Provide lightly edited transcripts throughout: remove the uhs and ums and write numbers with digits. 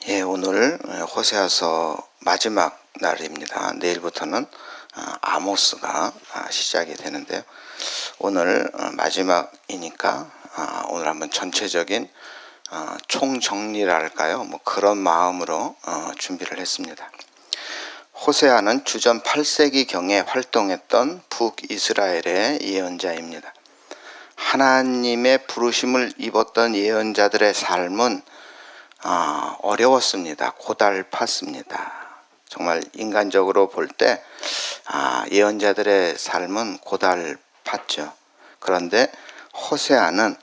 오늘 호세아서 마지막 날입니다. 내일부터는 아모스가 시작이 되는데요. 오늘 마지막이니까 오늘 한번 전체적인 총정리를 할까요? 그런 마음으로 준비를 했습니다. 호세아는 주전 8세기경에 활동했던 북이스라엘의 예언자입니다. 하나님의 부르심을 입었던 예언자들의 삶은 어려웠습니다. 고달팠습니다. 정말 인간적으로 볼 때 예언자들의 삶은 고달팠죠. 그런데 호세아는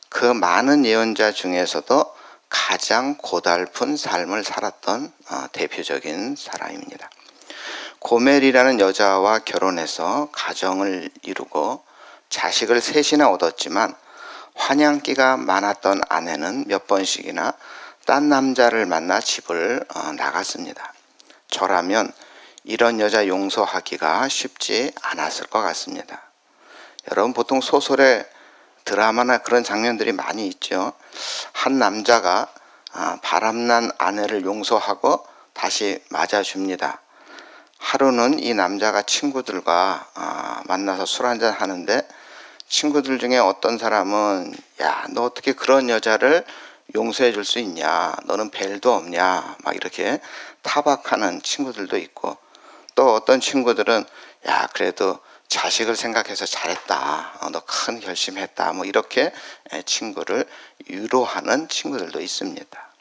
그 많은 예언자 중에서도 가장 고달픈 삶을 살았던 대표적인 사람입니다. 고멜이라는 여자와 결혼해서 가정을 이루고 자식을 셋이나 얻었지만 환향기가 많았던 아내는 몇 번씩이나 딴 남자를 만나 집을 나갔습니다. 저라면 이런 여자 용서하기가 쉽지 않았을 것 같습니다. 여러분, 보통 소설에 드라마나 그런 장면들이 많이 있죠. 한 남자가 바람난 아내를 용서하고 다시 맞아줍니다. 하루는 이 남자가 친구들과 만나서 술 한잔 하는데 친구들 중에 어떤 사람은 야, 너 어떻게 그런 여자를 용서해 줄 수 있냐, 너는 벨도 없냐, 막 이렇게 타박하는 친구들도 있고, 또 어떤 친구들은 야, 그래도 자식을 생각해서 잘했다, 너 큰 결심했다, 이렇게 친구를 위로하는 친구들도 있습니다.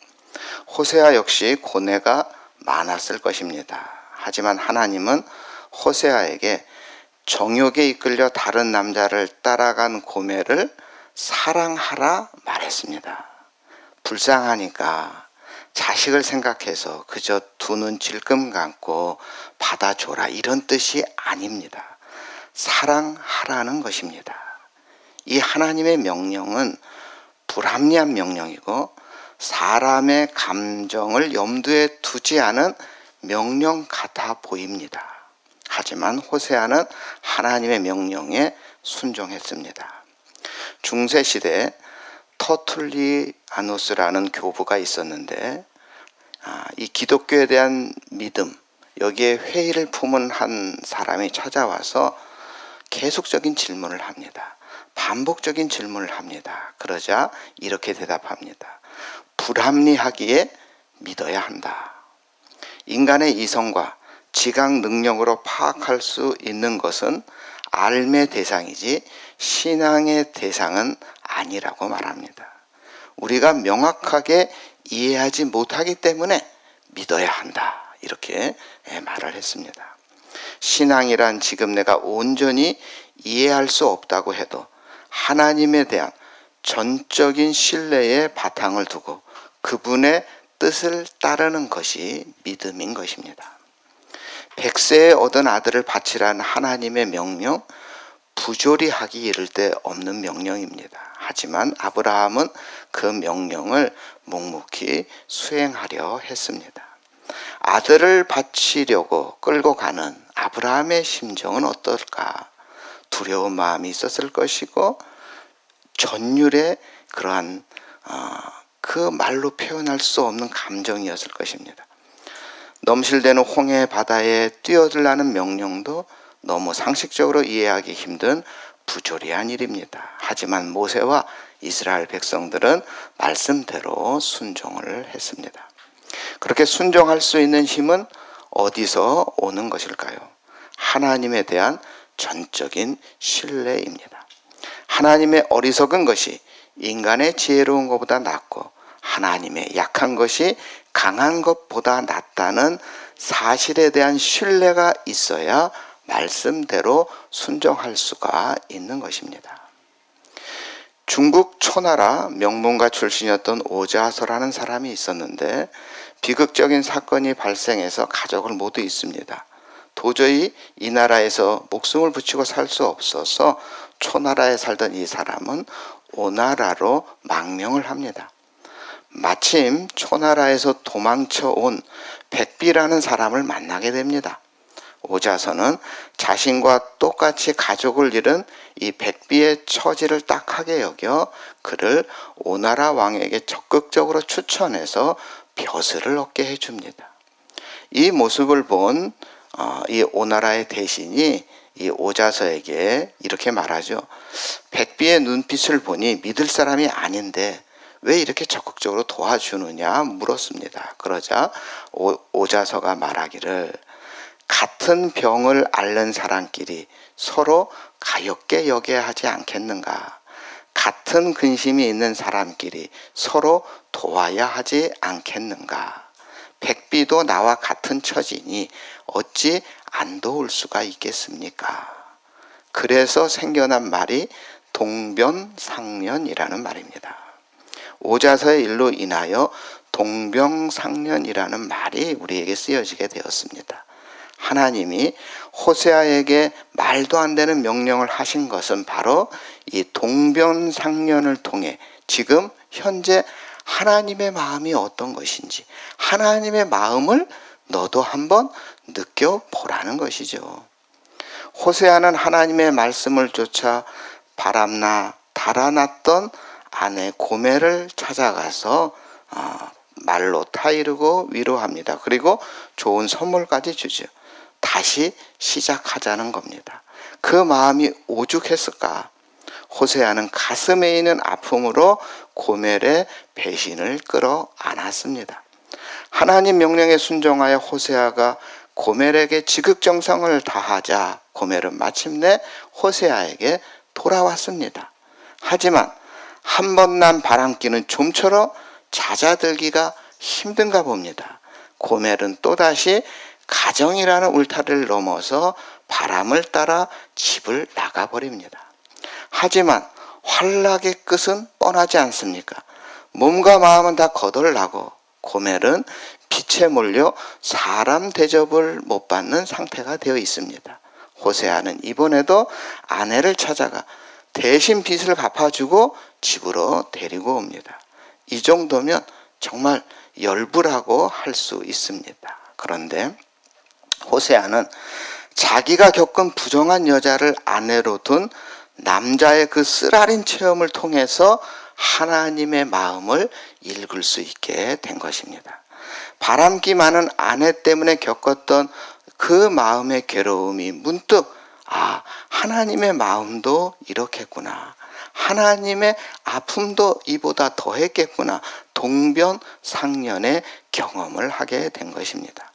호세아 역시 고뇌가 많았을 것입니다. 하지만 하나님은 호세아에게 정욕에 이끌려 다른 남자를 따라간 고멜을 사랑하라 말했습니다. 불쌍하니까 자식을 생각해서 그저 두 눈 질끔 감고 받아줘라, 이런 뜻이 아닙니다. 사랑하라는 것입니다. 이 하나님의 명령은 불합리한 명령이고 사람의 감정을 염두에 두지 않은 명령 같아 보입니다. 하지만 호세아는 하나님의 명령에 순종했습니다. 중세시대에 터툴리아누스라는 교부가 있었는데 이 기독교에 대한 믿음, 여기에 회의를 품은 한 사람이 찾아와서 계속적인 질문을 합니다. 반복적인 질문을 합니다. 그러자 이렇게 대답합니다. 불합리하기에 믿어야 한다. 인간의 이성과 지각 능력으로 파악할 수 있는 것은 앓의 대상이지 신앙의 대상은 아니라고 말합니다. 우리가 명확하게 이해하지 못하기 때문에 믿어야 한다, 이렇게 말을 했습니다. 신앙이란 지금 내가 온전히 이해할 수 없다고 해도 하나님에 대한 전적인 신뢰에 바탕을 두고 그분의 뜻을 따르는 것이 믿음인 것입니다. 100세에 얻은 아들을 바치라는 하나님의 명령, 부조리 하기 이를 데 없는 명령입니다. 하지만 아브라함은 그 명령을 묵묵히 수행하려 했습니다. 아들을 바치려고 끌고 가는 아브라함의 심정은 어떨까? 두려운 마음이 있었을 것이고 전율의 그러한 그 말로 표현할 수 없는 감정이었을 것입니다. 넘실대는 홍해 바다에 뛰어들라는 명령도 너무 상식적으로 이해하기 힘든 부조리한 일입니다. 하지만 모세와 이스라엘 백성들은 말씀대로 순종을 했습니다. 그렇게 순종할 수 있는 힘은 어디서 오는 것일까요? 하나님에 대한 전적인 신뢰입니다. 하나님의 어리석은 것이 인간의 지혜로운 것보다 낫고 하나님의 약한 것이 강한 것보다 낫다는 사실에 대한 신뢰가 있어야 말씀대로 순종할 수가 있는 것입니다. 중국 초나라 명문가 출신이었던 오자서라는 사람이 있었는데 비극적인 사건이 발생해서 가족을 모두 잃습니다. 도저히 이 나라에서 목숨을 붙이고 살 수 없어서 초나라에 살던 이 사람은 오나라로 망명을 합니다. 마침 초나라에서 도망쳐 온 백비라는 사람을 만나게 됩니다. 오자서는 자신과 똑같이 가족을 잃은 이 백비의 처지를 딱하게 여겨 그를 오나라 왕에게 적극적으로 추천해서 벼슬을 얻게 해줍니다. 이 모습을 본 이 오나라의 대신이 이 오자서에게 이렇게 말하죠. 백비의 눈빛을 보니 믿을 사람이 아닌데 왜 이렇게 적극적으로 도와주느냐 물었습니다. 그러자 오자서가 말하기를 같은 병을 앓는 사람끼리 서로 가엾게 여겨야 하지 않겠는가. 같은 근심이 있는 사람끼리 서로 도와야 하지 않겠는가. 백비도 나와 같은 처지니 어찌 안 도울 수가 있겠습니까? 그래서 생겨난 말이 동변상련이라는 말입니다. 오자서의 일로 인하여 동병상련이라는 말이 우리에게 쓰여지게 되었습니다. 하나님이 호세아에게 말도 안 되는 명령을 하신 것은 바로 이 동변상련을 통해 지금 현재 하나님의 마음이 어떤 것인지 하나님의 마음을 너도 한번 느껴보라는 것이죠. 호세아는 하나님의 말씀을 쫓아 바람나 달아났던 아내 고멜을 찾아가서 말로 타이르고 위로합니다. 그리고 좋은 선물까지 주죠. 다시 시작하자는 겁니다. 그 마음이 오죽했을까? 호세아는 가슴에 있는 아픔으로 고멜의 배신을 끌어안았습니다. 하나님 명령에 순종하여 호세아가 고멜에게 지극정성을 다하자 고멜은 마침내 호세아에게 돌아왔습니다. 하지만 한 번 난 바람기는 좀처럼 잦아들기가 힘든가 봅니다. 고멜은 또다시 가정이라는 울타리를 넘어서 바람을 따라 집을 나가버립니다. 하지만 환락의 끝은 뻔하지 않습니까? 몸과 마음은 다 거덜나고 고멜은 빛에 몰려 사람 대접을 못 받는 상태가 되어 있습니다. 호세아는 이번에도 아내를 찾아가 대신 빚을 갚아주고 집으로 데리고 옵니다. 이 정도면 정말 열불하고 할 수 있습니다. 그런데 호세아는 자기가 겪은 부정한 여자를 아내로 둔 남자의 그 쓰라린 체험을 통해서 하나님의 마음을 읽을 수 있게 된 것입니다. 바람기 많은 아내 때문에 겪었던 그 마음의 괴로움이 문득 하나님의 마음도 이렇겠구나. 하나님의 아픔도 이보다 더했겠구나. 동변상련의 경험을 하게 된 것입니다.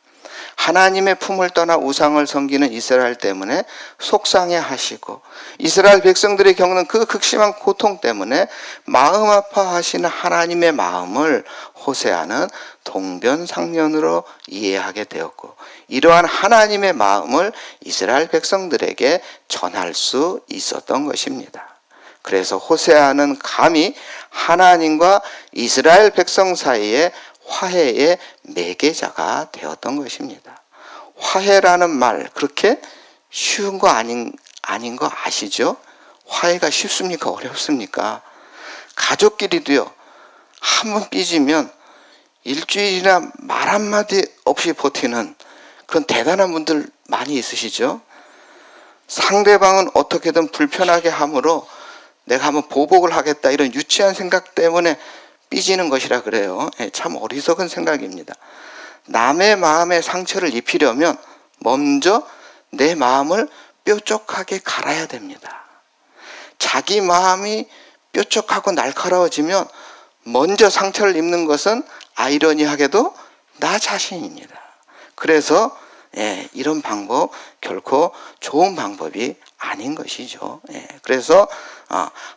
하나님의 품을 떠나 우상을 섬기는 이스라엘 때문에 속상해하시고 이스라엘 백성들이 겪는 그 극심한 고통 때문에 마음 아파하시는 하나님의 마음을 호세아는 동변상련으로 이해하게 되었고 이러한 하나님의 마음을 이스라엘 백성들에게 전할 수 있었던 것입니다. 그래서 호세아는 감히 하나님과 이스라엘 백성 사이에 화해의 매개자가 되었던 것입니다. 화해라는 말 그렇게 쉬운 거 아닌 거 아시죠? 화해가 쉽습니까? 어렵습니까? 가족끼리도요. 한번 삐지면 일주일이나 말 한마디 없이 버티는 그런 대단한 분들 많이 있으시죠? 상대방은 어떻게든 불편하게 함으로 내가 한번 보복을 하겠다 이런 유치한 생각 때문에 삐지는 것이라 그래요. 참 어리석은 생각입니다. 남의 마음에 상처를 입히려면 먼저 내 마음을 뾰족하게 갈아야 됩니다. 자기 마음이 뾰족하고 날카로워지면 먼저 상처를 입는 것은 아이러니하게도 나 자신입니다. 그래서 이런 방법 결코 좋은 방법이 아닌 것이죠. 그래서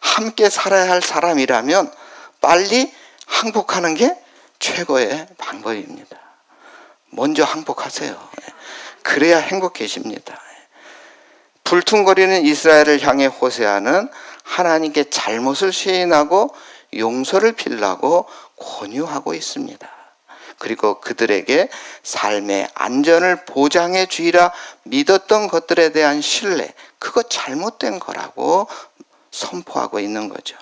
함께 살아야 할 사람이라면 빨리 항복하는 게 최고의 방법입니다. 먼저 항복하세요. 그래야 행복해집니다. 불퉁거리는 이스라엘을 향해 호세아는 하나님께 잘못을 시인하고 용서를 빌라고 권유하고 있습니다. 그리고 그들에게 삶의 안전을 보장해 주리라 믿었던 것들에 대한 신뢰, 그거 잘못된 거라고 선포하고 있는 거죠.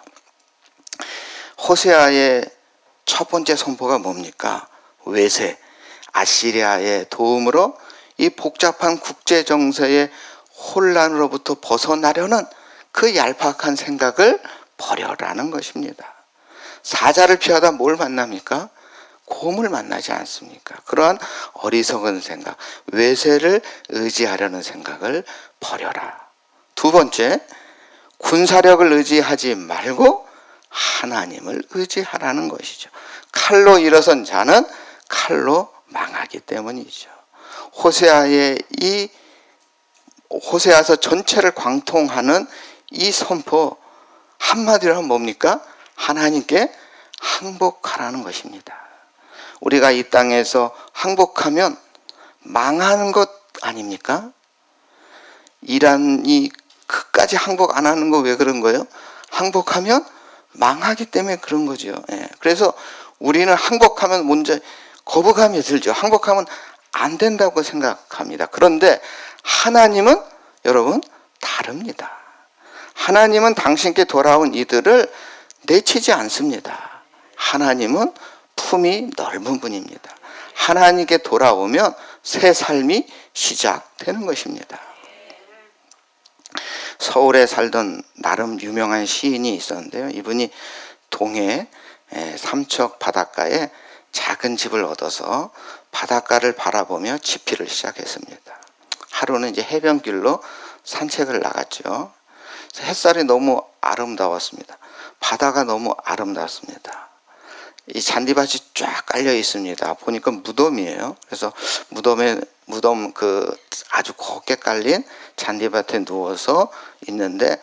호세아의 첫 번째 선포가 뭡니까? 외세, 아시리아의 도움으로 이 복잡한 국제 정세의 혼란으로부터 벗어나려는 그 얄팍한 생각을 버려라는 것입니다. 사자를 피하다 뭘 만납니까? 곰을 만나지 않습니까? 그러한 어리석은 생각, 외세를 의지하려는 생각을 버려라. 두 번째, 군사력을 의지하지 말고 하나님을 의지하라는 것이죠. 칼로 일어선 자는 칼로 망하기 때문이죠. 호세아서 전체를 관통하는 이 선포 한마디로 하면 뭡니까? 하나님께 항복하라는 것입니다. 우리가 이 땅에서 항복하면 망하는 것 아닙니까? 이란이 끝까지 항복 안 하는 거 왜 그런 거예요? 항복하면 망하기 때문에 그런 거죠. 그래서 우리는 항복하면 먼저 거부감이 들죠. 항복하면 안 된다고 생각합니다. 그런데 하나님은 여러분 다릅니다. 하나님은 당신께 돌아온 이들을 내치지 않습니다. 하나님은 품이 넓은 분입니다. 하나님께 돌아오면 새 삶이 시작되는 것입니다. 서울에 살던 나름 유명한 시인이 있었는데요. 이분이 동해 삼척 바닷가에 작은 집을 얻어서 바닷가를 바라보며 집필을 시작했습니다. 하루는 이제 해변길로 산책을 나갔죠. 햇살이 너무 아름다웠습니다. 바다가 너무 아름다웠습니다. 이 잔디밭이 쫙 깔려 있습니다. 보니까 무덤이에요. 그래서 무덤 그 아주 곱게 깔린 잔디밭에 누워서 있는데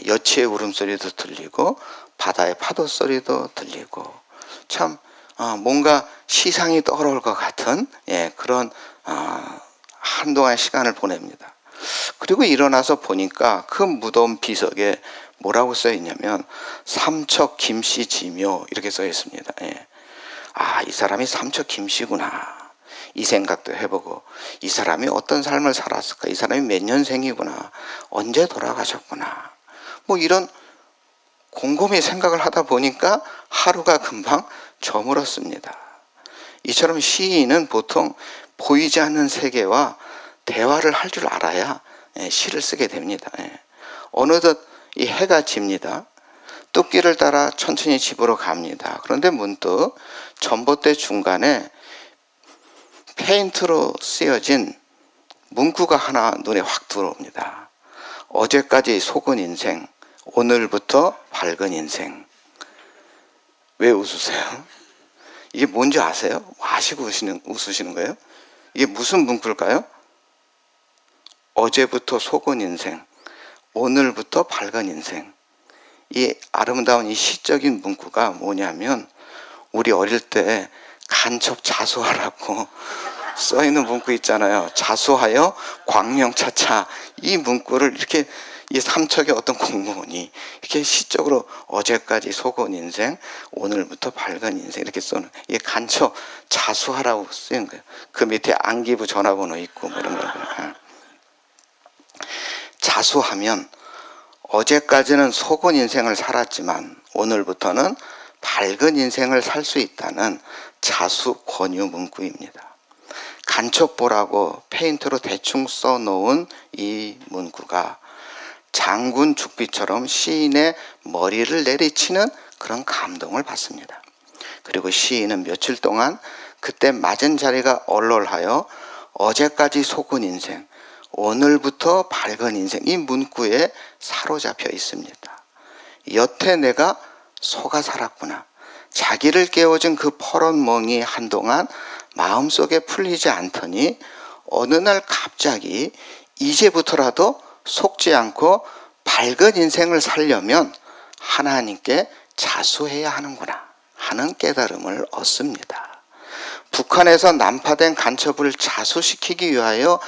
여치의 울음소리도 들리고 바다의 파도 소리도 들리고 참 뭔가 시상이 떠오를 것 같은 그런 한동안 시간을 보냅니다. 그리고 일어나서 보니까 그 무덤 비석에 뭐라고 써 있냐면 삼척 김씨 지묘 이렇게 써 있습니다. 이 사람이 삼척 김씨구나. 이 생각도 해보고 이 사람이 어떤 삶을 살았을까? 이 사람이 몇 년생이구나. 언제 돌아가셨구나. 뭐 이런 곰곰이 생각을 하다 보니까 하루가 금방 저물었습니다. 이처럼 시인은 보통 보이지 않는 세계와 대화를 할 줄 알아야 시를 쓰게 됩니다. 어느덧 이 해가 집니다. 뚝길을 따라 천천히 집으로 갑니다. 그런데 문득 전봇대 중간에 페인트로 쓰여진 문구가 하나 눈에 확 들어옵니다. 어제까지 속은 인생, 오늘부터 밝은 인생. 왜 웃으세요? 이게 뭔지 아세요? 아시고 웃으시는 거예요? 이게 무슨 문구일까요? 어제부터 속은 인생, 오늘부터 밝은 인생. 이 아름다운 이 시적인 문구가 뭐냐면 우리 어릴 때 간첩 자수하라고 써있는 문구 있잖아요. 자수하여 광명차차. 이 문구를 이렇게 이 삼척의 어떤 공무원이 이렇게 시적으로 어제까지 속은 인생, 오늘부터 밝은 인생 이렇게 써는 이게 간첩 자수하라고 쓰인 거예요. 그 밑에 안기부 전화번호 있고 뭐 이런 거예요. 자수하면 어제까지는 속은 인생을 살았지만 오늘부터는 밝은 인생을 살 수 있다는 자수 권유 문구입니다. 간첩보라고 페인트로 대충 써놓은 이 문구가 장군 죽비처럼 시인의 머리를 내리치는 그런 감동을 받습니다. 그리고 시인은 며칠 동안 그때 맞은 자리가 얼얼하여 어제까지 속은 인생, 오늘부터 밝은 인생 이 문구에 사로잡혀 있습니다. 여태 내가 속아 살았구나. 자기를 깨워준 그 퍼런 멍이 한동안 마음속에 풀리지 않더니 어느 날 갑자기 이제부터라도 속지 않고 밝은 인생을 살려면 하나님께 자수해야 하는구나 하는 깨달음을 얻습니다. 북한에서 난파된 간첩을 자수시키기 위하여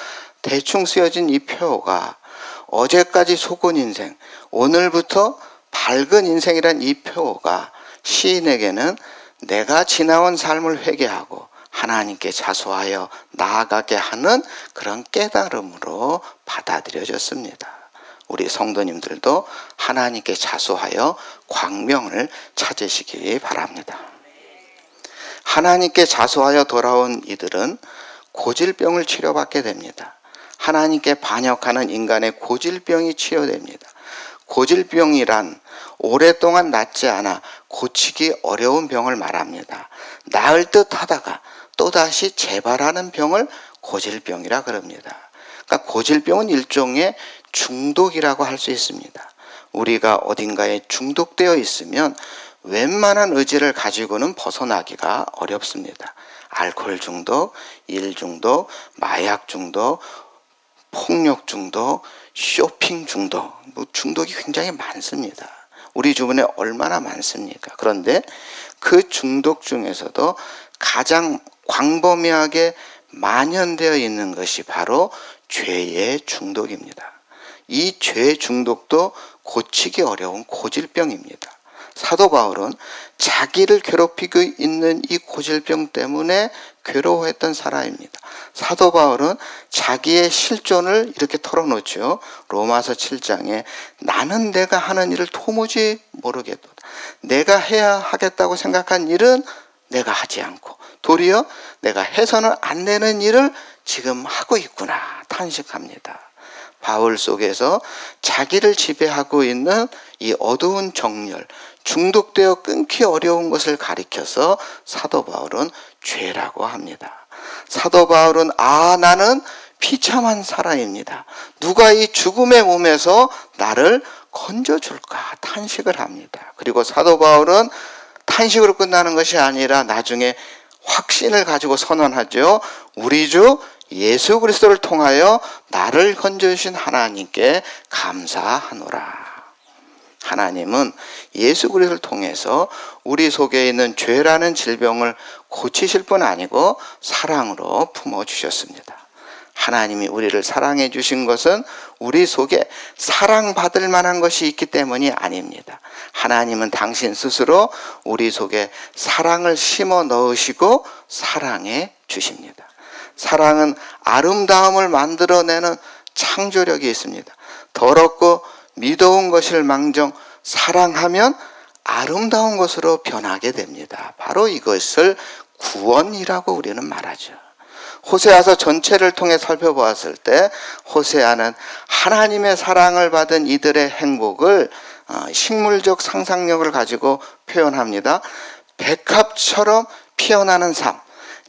대충 쓰여진 이 표어가 어제까지 속은 인생, 오늘부터 밝은 인생이란 이 표어가 시인에게는 내가 지나온 삶을 회개하고 하나님께 자수하여 나아가게 하는 그런 깨달음으로 받아들여졌습니다. 우리 성도님들도 하나님께 자수하여 광명을 찾으시기 바랍니다. 하나님께 자수하여 돌아온 이들은 고질병을 치료받게 됩니다. 하나님께 반역하는 인간의 고질병이 치료됩니다. 고질병이란 오랫동안 낫지 않아 고치기 어려운 병을 말합니다. 나을 듯 하다가 또다시 재발하는 병을 고질병이라 그럽니다. 그러니까 고질병은 일종의 중독이라고 할 수 있습니다. 우리가 어딘가에 중독되어 있으면 웬만한 의지를 가지고는 벗어나기가 어렵습니다. 알코올 중독, 일 중독, 마약 중독, 폭력 중독, 쇼핑 중독, 중독이 굉장히 많습니다. 우리 주변에 얼마나 많습니까? 그런데 그 중독 중에서도 가장 광범위하게 만연되어 있는 것이 바로 죄의 중독입니다. 이 죄 중독도 고치기 어려운 고질병입니다. 사도 바울은 자기를 괴롭히고 있는 이 고질병 때문에 괴로워했던 사람입니다. 사도 바울은 자기의 실존을 이렇게 털어놓죠. 로마서 7장에 나는 내가 하는 일을 도무지 모르겠도다. 내가 해야 하겠다고 생각한 일은 내가 하지 않고 도리어 내가 해서는 안 되는 일을 지금 하고 있구나 탄식합니다. 바울 속에서 자기를 지배하고 있는 이 어두운 정열, 중독되어 끊기 어려운 것을 가리켜서 사도 바울은 죄라고 합니다. 사도 바울은 나는 비참한 사람입니다. 누가 이 죽음의 몸에서 나를 건져줄까 탄식을 합니다. 그리고 사도 바울은 탄식으로 끝나는 것이 아니라 나중에 확신을 가지고 선언하죠. 우리 주 예수 그리스도를 통하여 나를 건져주신 하나님께 감사하노라. 하나님은 예수 그리스도를 통해서 우리 속에 있는 죄라는 질병을 고치실 뿐 아니고 사랑으로 품어주셨습니다. 하나님이 우리를 사랑해 주신 것은 우리 속에 사랑받을 만한 것이 있기 때문이 아닙니다. 하나님은 당신 스스로 우리 속에 사랑을 심어 넣으시고 사랑해 주십니다. 사랑은 아름다움을 만들어내는 창조력이 있습니다. 더럽고 미더운 것을 망정 사랑하면 아름다운 것으로 변하게 됩니다. 바로 이것을 구원이라고 우리는 말하죠. 호세아서 전체를 통해 살펴보았을 때 호세아는 하나님의 사랑을 받은 이들의 행복을 식물적 상상력을 가지고 표현합니다. 백합처럼 피어나는 삶,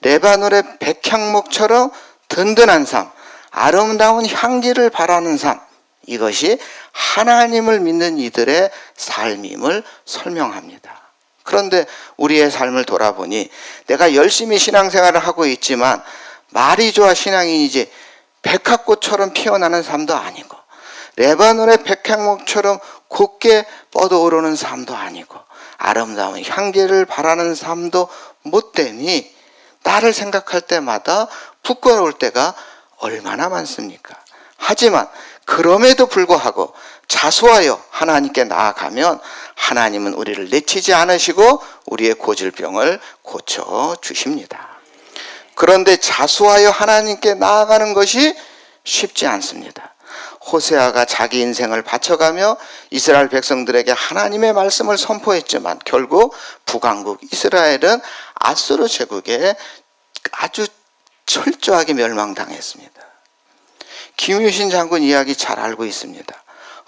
레바논의 백향목처럼 든든한 삶, 아름다운 향기를 바라는 삶, 이것이 하나님을 믿는 이들의 삶임을 설명합니다. 그런데 우리의 삶을 돌아보니 내가 열심히 신앙생활을 하고 있지만 말이 좋아 신앙인이지 백합꽃처럼 피어나는 삶도 아니고 레바논의 백향목처럼 곱게 뻗어오르는 삶도 아니고 아름다운 향기를 바라는 삶도 못 되니 나를 생각할 때마다 부끄러울 때가 얼마나 많습니까? 하지만 그럼에도 불구하고 자수하여 하나님께 나아가면 하나님은 우리를 내치지 않으시고 우리의 고질병을 고쳐주십니다. 그런데 자수하여 하나님께 나아가는 것이 쉽지 않습니다. 호세아가 자기 인생을 바쳐가며 이스라엘 백성들에게 하나님의 말씀을 선포했지만 결국 북왕국 이스라엘은 아수르 제국에 아주 철저하게 멸망당했습니다. 김유신 장군 이야기 잘 알고 있습니다.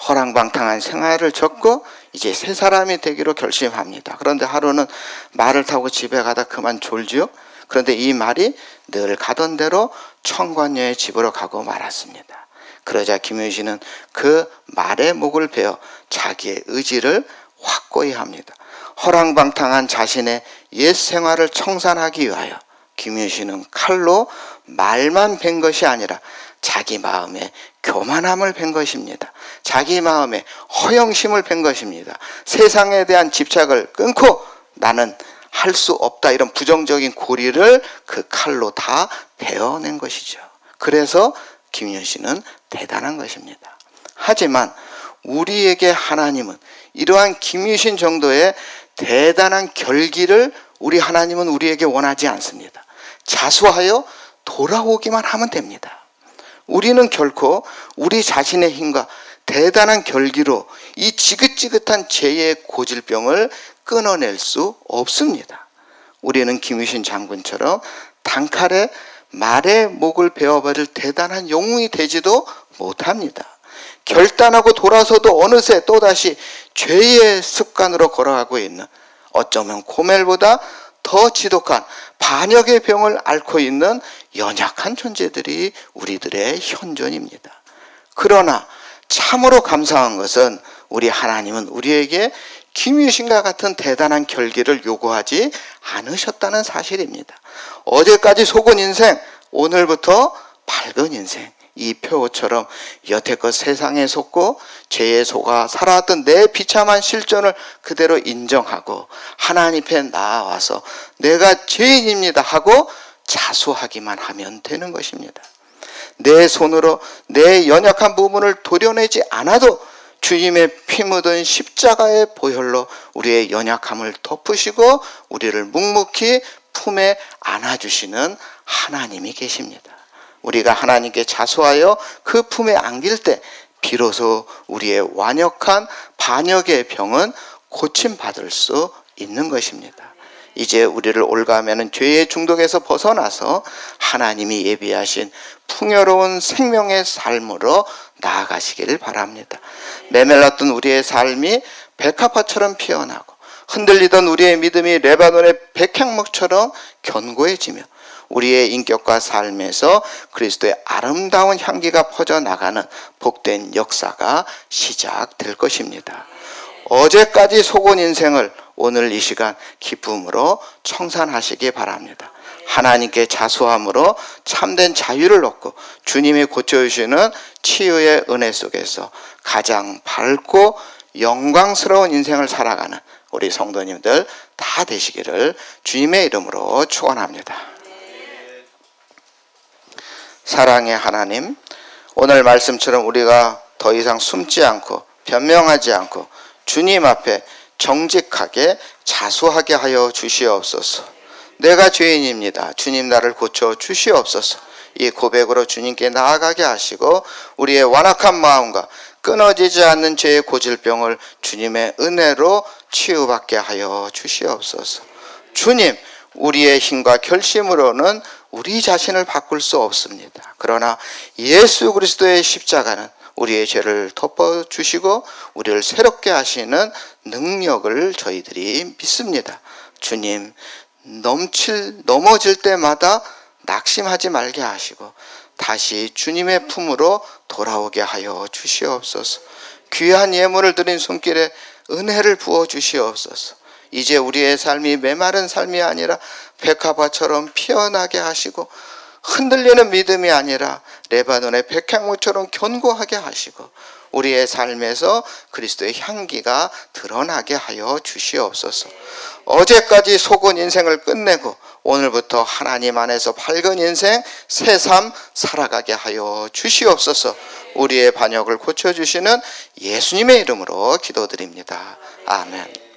허랑방탕한 생활을 접고 이제 새 사람이 되기로 결심합니다. 그런데 하루는 말을 타고 집에 가다 그만 졸지요. 그런데 이 말이 늘 가던 대로 청관녀의 집으로 가고 말았습니다. 그러자 김유신은 그 말의 목을 베어 자기의 의지를 확고히 합니다. 허랑방탕한 자신의 옛 생활을 청산하기 위하여 김유신은 칼로 말만 벤 것이 아니라 자기 마음에 교만함을 벤 것입니다. 자기 마음에 허영심을 벤 것입니다. 세상에 대한 집착을 끊고 나는 할 수 없다 이런 부정적인 고리를 그 칼로 다 베어낸 것이죠. 그래서 김윤신은 대단한 것입니다. 하지만 우리에게 하나님은 이러한 김유신 정도의 대단한 결기를 우리 하나님은 우리에게 원하지 않습니다. 자수하여 돌아오기만 하면 됩니다. 우리는 결코 우리 자신의 힘과 대단한 결기로 이 지긋지긋한 죄의 고질병을 끊어낼 수 없습니다. 우리는 김유신 장군처럼 단칼에 말의 목을 베어버릴 대단한 영웅이 되지도 못합니다. 결단하고 돌아서도 어느새 또다시 죄의 습관으로 걸어가고 있는, 어쩌면 고멜보다 더 지독한 반역의 병을 앓고 있는 연약한 존재들이 우리들의 현존입니다. 그러나 참으로 감사한 것은 우리 하나님은 우리에게 김유신과 같은 대단한 결기를 요구하지 않으셨다는 사실입니다. 어제까지 속은 인생, 오늘부터 밝은 인생, 이 표처럼 여태껏 세상에 속고 죄에 속아 살아왔던 내 비참한 실존을 그대로 인정하고 하나님 앞에 나아와서 내가 죄인입니다 하고 자수하기만 하면 되는 것입니다. 내 손으로 내 연약한 부분을 도려내지 않아도 주님의 피 묻은 십자가의 보혈로 우리의 연약함을 덮으시고 우리를 묵묵히 품에 안아주시는 하나님이 계십니다. 우리가 하나님께 자수하여 그 품에 안길 때 비로소 우리의 완역한 반역의 병은 고침받을 수 있는 것입니다. 이제 우리를 올가매는 죄의 중독에서 벗어나서 하나님이 예비하신 풍요로운 생명의 삶으로 나아가시기를 바랍니다. 메말랐던 우리의 삶이 백합화처럼 피어나고 흔들리던 우리의 믿음이 레바논의 백향목처럼 견고해지며 우리의 인격과 삶에서 그리스도의 아름다운 향기가 퍼져나가는 복된 역사가 시작될 것입니다. 어제까지 속은 인생을 오늘 이 시간 기쁨으로 청산하시기 바랍니다. 하나님께 자수함으로 참된 자유를 얻고 주님이 고쳐주시는 치유의 은혜 속에서 가장 밝고 영광스러운 인생을 살아가는 우리 성도님들 다 되시기를 주님의 이름으로 축원합니다. 사랑의 하나님, 오늘 말씀처럼 우리가 더 이상 숨지 않고 변명하지 않고 주님 앞에 정직하게 자수하게 하여 주시옵소서. 내가 죄인입니다. 주님 나를 고쳐 주시옵소서. 이 고백으로 주님께 나아가게 하시고 우리의 완악한 마음과 끊어지지 않는 죄의 고질병을 주님의 은혜로 치유받게 하여 주시옵소서. 주님, 우리의 힘과 결심으로는 우리 자신을 바꿀 수 없습니다. 그러나 예수 그리스도의 십자가는 우리의 죄를 덮어주시고 우리를 새롭게 하시는 능력을 저희들이 믿습니다. 주님, 넘어질 때마다 낙심하지 말게 하시고 다시 주님의 품으로 돌아오게 하여 주시옵소서. 귀한 예물을 드린 손길에 은혜를 부어 주시옵소서. 이제 우리의 삶이 메마른 삶이 아니라 백합화처럼 피어나게 하시고 흔들리는 믿음이 아니라 레바논의 백향목처럼 견고하게 하시고 우리의 삶에서 그리스도의 향기가 드러나게 하여 주시옵소서. 어제까지 속은 인생을 끝내고 오늘부터 하나님 안에서 밝은 인생 새삼 살아가게 하여 주시옵소서. 우리의 반역을 고쳐주시는 예수님의 이름으로 기도드립니다. 아멘.